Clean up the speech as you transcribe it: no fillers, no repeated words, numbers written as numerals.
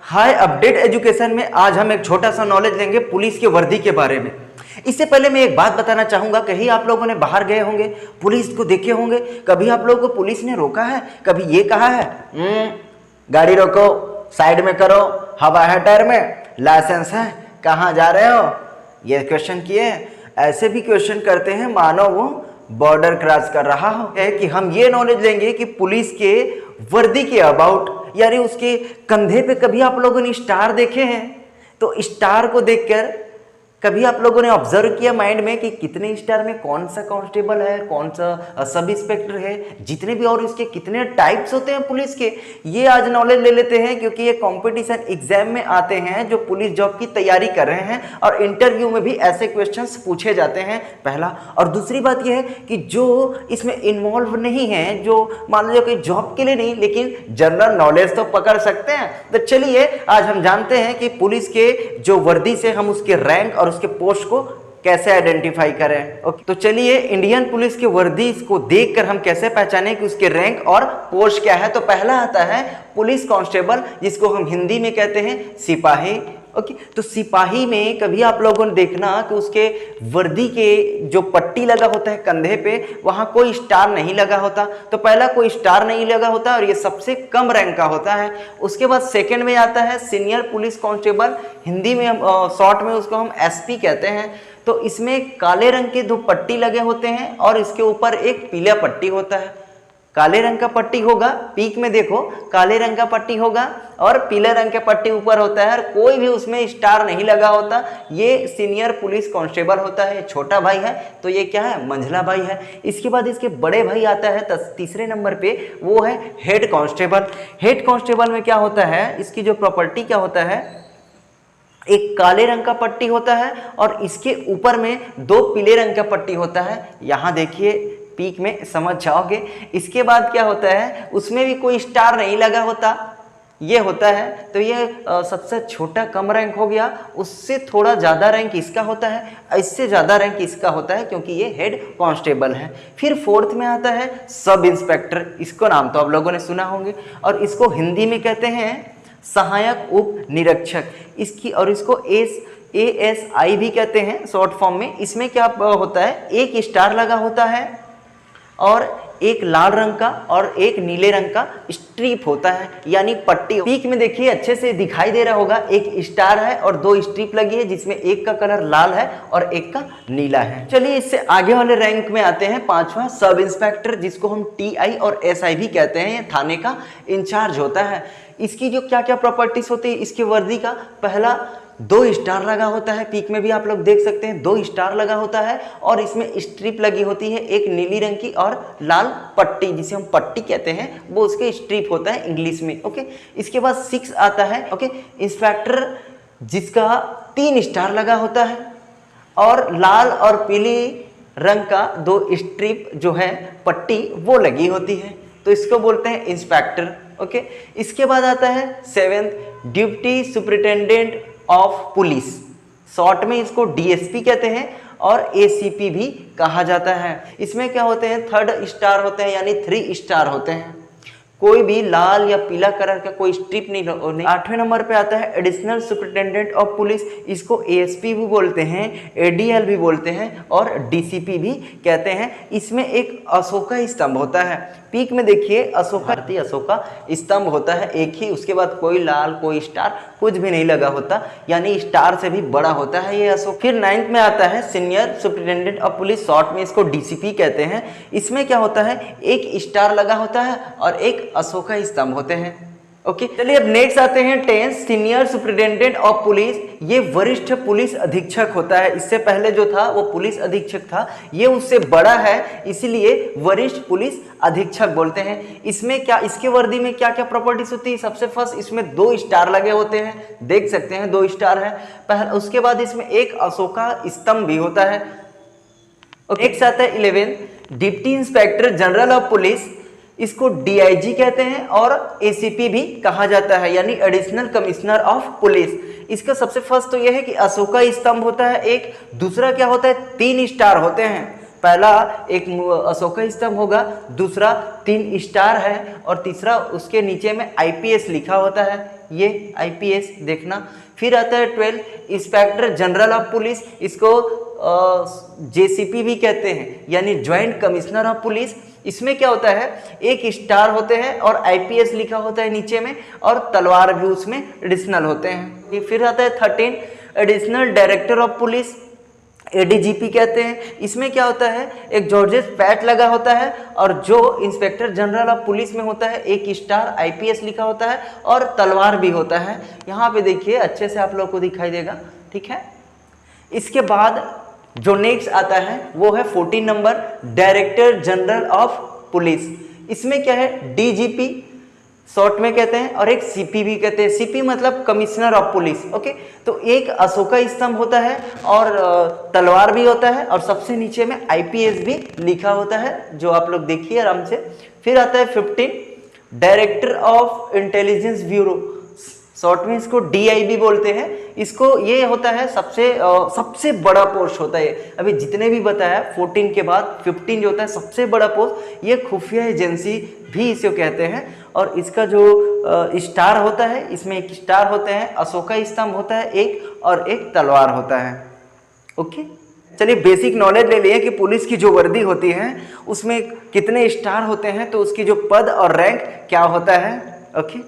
हाय update education में आज हम एक छोटा सा नॉलेज लेंगे पुलिस के वर्दी के बारे में। इससे पहले मैं एक बात बताना चाहूंगा, कहीं आप लोगों ने बाहर गए होंगे, पुलिस को देखे होंगे, कभी आप लोगों को पुलिस ने रोका है, कभी ये कहा है गाड़ी रोको, साइड में करो, हवा है टायर में, लाइसेंस है, कहाँ जा रहे हो, ये क्वेश्चन किए। ऐसे भी क्वेश्चन करते हैं मानो वो बॉर्डर क्रॉस कर रहा हो। है कि हम ये नॉलेज लेंगे कि पुलिस के वर्दी के अबाउट, यानी उसके कंधे पे कभी आप लोगों ने स्टार देखे हैं? तो स्टार को देखकर कभी आप लोगों ने ऑब्जर्व किया माइंड में कि कितने स्टार में कौन सा कांस्टेबल है, कौन सा सब इंस्पेक्टर है, जितने भी और इसके कितने टाइप्स होते हैं पुलिस के, ये आज नॉलेज ले लेते हैं। क्योंकि ये कंपटीशन एग्जाम में आते हैं जो पुलिस जॉब की तैयारी कर रहे हैं, और इंटरव्यू में भी ऐसे क्वेश्चंस पूछे जाते हैं, पहला। और दूसरी बात यह है कि जो इसमें इन्वॉल्व नहीं है, जो मान लीजिए कि जॉब के लिए नहीं लेकिन जनरल नॉलेज तो पकड़ सकते हैं। तो चलिए आज हम जानते हैं कि पुलिस के जो वर्दी से हम उसके रैंक और उसके पोस्ट को कैसे आइडेंटिफाई करें। ओके, तो चलिए इंडियन पुलिस के वर्दी को देखकर हम कैसे पहचानें कि उसके रैंक और पोस्ट क्या है। तो पहला आता है पुलिस कांस्टेबल, जिसको हम हिंदी में कहते हैं सिपाही। ओके, तो सिपाही में कभी आप लोगों ने देखना कि उसके वर्दी के जो पट्टी लगा होता है कंधे पे, वहां कोई स्टार नहीं लगा होता। तो पहला कोई स्टार नहीं लगा होता और ये सबसे कम रैंक का होता है। उसके बाद सेकंड में आता है सीनियर पुलिस कांस्टेबल, हिंदी में शॉर्ट में उसको हम एसपी कहते हैं। तो इसमें काले रंग के दो पट्टी लगे होते हैं और इसके ऊपर एक पीला पट्टी होता है। काले रंग का पट्टी होगा, पीक में देखो काले रंग का पट्टी होगा और पीले रंग का पट्टी ऊपर होता है, और कोई भी उसमें स्टार नहीं लगा होता। ये सीनियर पुलिस कांस्टेबल होता है। छोटा भाई है तो ये क्या है, मंझला भाई है। इसके बाद इसके बड़े भाई आता है तीसरे नंबर पे, वो है हेड कांस्टेबल। हेड कांस्टेबल में क्या होता है, इसकी जो प्रॉपर्टी क्या होता है, एक काले रंग का पट्टी होता है और इसके ऊपर में दो पीले रंग का पट्टी होता है। यहाँ देखिए पीक में समझ जाओगे। इसके बाद क्या होता है, उसमें भी कोई स्टार नहीं लगा होता, ये होता है। तो ये सबसे छोटा कम रैंक हो गया। उससे थोड़ा ज़्यादा रैंक इसका होता है, इससे ज़्यादा रैंक इसका होता है, क्योंकि ये हेड कांस्टेबल है। फिर फोर्थ में आता है सब इंस्पेक्टर। इसको नाम तो आप लोगों ने सुना होंगे, और इसको हिंदी में कहते हैं सहायक उप निरीक्षक। इसकी और इसको ASI भी कहते हैं शॉर्ट फॉर्म में। इसमें क्या होता है, एक स्टार लगा होता है और एक लाल रंग का और एक नीले रंग का स्ट्रिप होता है, यानी पट्टी। पीक में देखिए अच्छे से दिखाई दे रहा होगा, एक स्टार है और दो स्ट्रिप लगी है, जिसमें एक का कलर लाल है और एक का नीला है। चलिए इससे आगे वाले रैंक में आते हैं, पांचवा सब इंस्पेक्टर, जिसको हम TI और SI भी कहते हैं। ये थाने का इंचार्ज होता है। इसकी जो क्या क्या प्रॉपर्टीज होती है इसकी वर्दी का, पहला दो स्टार लगा होता है, पीक में भी आप लोग देख सकते हैं, दो स्टार लगा होता है और इसमें स्ट्रिप लगी होती है, एक नीली रंग की और लाल पट्टी, जिसे हम पट्टी कहते हैं, वो उसके स्ट्रिप होता है इंग्लिश में। ओके, इसके बाद 6 आता है ओके इंस्पेक्टर, जिसका 3 स्टार लगा होता है और लाल और पीली रंग का 2 स्ट्रिप जो है पट्टी वो लगी होती है, तो इसको बोलते हैं इंस्पेक्टर। ओके, इसके बाद आता है 7th deputy superintendent of police, short में इसको DSP कहते हैं और ACP भी कहा जाता है। इसमें क्या होते हैं, 3rd स्टार होते हैं, यानी 3 स्टार होते हैं। कोई भी लाल या पीला कलर का कोई स्ट्रिप नहीं। 8वें नंबर पे आता है एडिशनल सुपरिटेंडेंट ऑफ पुलिस। इसको ASP भी बोलते हैं, ADL भी बोलते हैं और DCP भी कहते हैं। इसमें एक अशोका स्तंभ होता है, पीक में देखिए अशोका स्तंभ होता है एक ही, उसके बाद कोई लाल कोई स्टार कुछ भी नहीं लगा होता, यानी स्टार से भी बड़ा होता है ये अशोक। फिर 9th में आता है senior superintendent of police, short में इसको DCP कहते हैं। इसमें क्या होता है, एक स्टार लगा होता है और एक अशोका स्तंभ होते हैं। ओके, चलिए अब नेक्स्ट आते हैं 10th senior superintendent of police. ये वरिष्ठ पुलिस अधीक्षक होता है। इससे पहले जो था वो पुलिस अधीक्षक था, ये उससे बड़ा है, इसीलिए वरिष्ठ पुलिस अधीक्षक बोलते हैं। इसमें क्या, इसके वर्दी में क्या क्या प्रॉपर्टीज होती है, सबसे फर्स्ट इसमें 2 स्टार लगे होते हैं, देख सकते हैं 2 स्टार है पहले। उसके बाद इसमें एक अशोका स्तंभ भी होता है। नेक्स्ट आता है 11th deputy inspector general of police. इसको DIG कहते हैं और ACP भी कहा जाता है, यानी एडिशनल कमिश्नर ऑफ पुलिस। इसका सबसे फर्स्ट तो यह है कि अशोका स्तंभ होता है एक, दूसरा क्या होता है 3 स्टार होते हैं। पहला एक अशोका स्तंभ होगा, दूसरा 3 स्टार है और तीसरा उसके नीचे में IPS लिखा होता है, ये IPS देखना। फिर आता है 12 इंस्पेक्टर जनरल ऑफ पुलिस, इसको JCP भी कहते हैं, यानी ज्वाइंट कमिश्नर ऑफ पुलिस। इसमें क्या होता है, एक स्टार होते हैं और IPS लिखा होता है नीचे में, और तलवार भी उसमें एडिशनल होते हैं। फिर आता है 13 additional director of police, ADGP कहते हैं। इसमें क्या होता है, एक जॉर्जेस पैट लगा होता है और जो इंस्पेक्टर जनरल ऑफ पुलिस में होता है एक स्टार IPS लिखा होता है और तलवार भी होता है। यहाँ पे देखिए अच्छे से आप लोग को दिखाई देगा, ठीक है। इसके बाद जो नेक्स्ट आता है वो है 14 number director general of police. इसमें क्या है, DGP शॉर्ट में कहते हैं और एक CP भी कहते हैं। CP मतलब कमिश्नर ऑफ पुलिस, ओके। तो एक अशोका स्तंभ होता है और तलवार भी होता है और सबसे नीचे में IPS भी लिखा होता है, जो आप लोग देखिए आराम से। फिर आता है 15 director of intelligence bureau, short में इसको DIB बोलते हैं। इसको ये होता है सबसे बड़ा पोस्ट होता है, अभी जितने भी बताया 14 के बाद 15 जो होता है सबसे बड़ा पोस्ट, ये खुफिया एजेंसी भी इसे कहते हैं। और इसका जो स्टार होता है, इसमें एक स्टार होते हैं, अशोका स्तंभ होता है एक, और एक तलवार होता है, ओके। चलिए बेसिक नॉलेज ले लिए कि पुलिस की जो वर्दी होती है उसमें कितने स्टार होते हैं, तो उसकी जो पद और रैंक क्या होता है, ओके।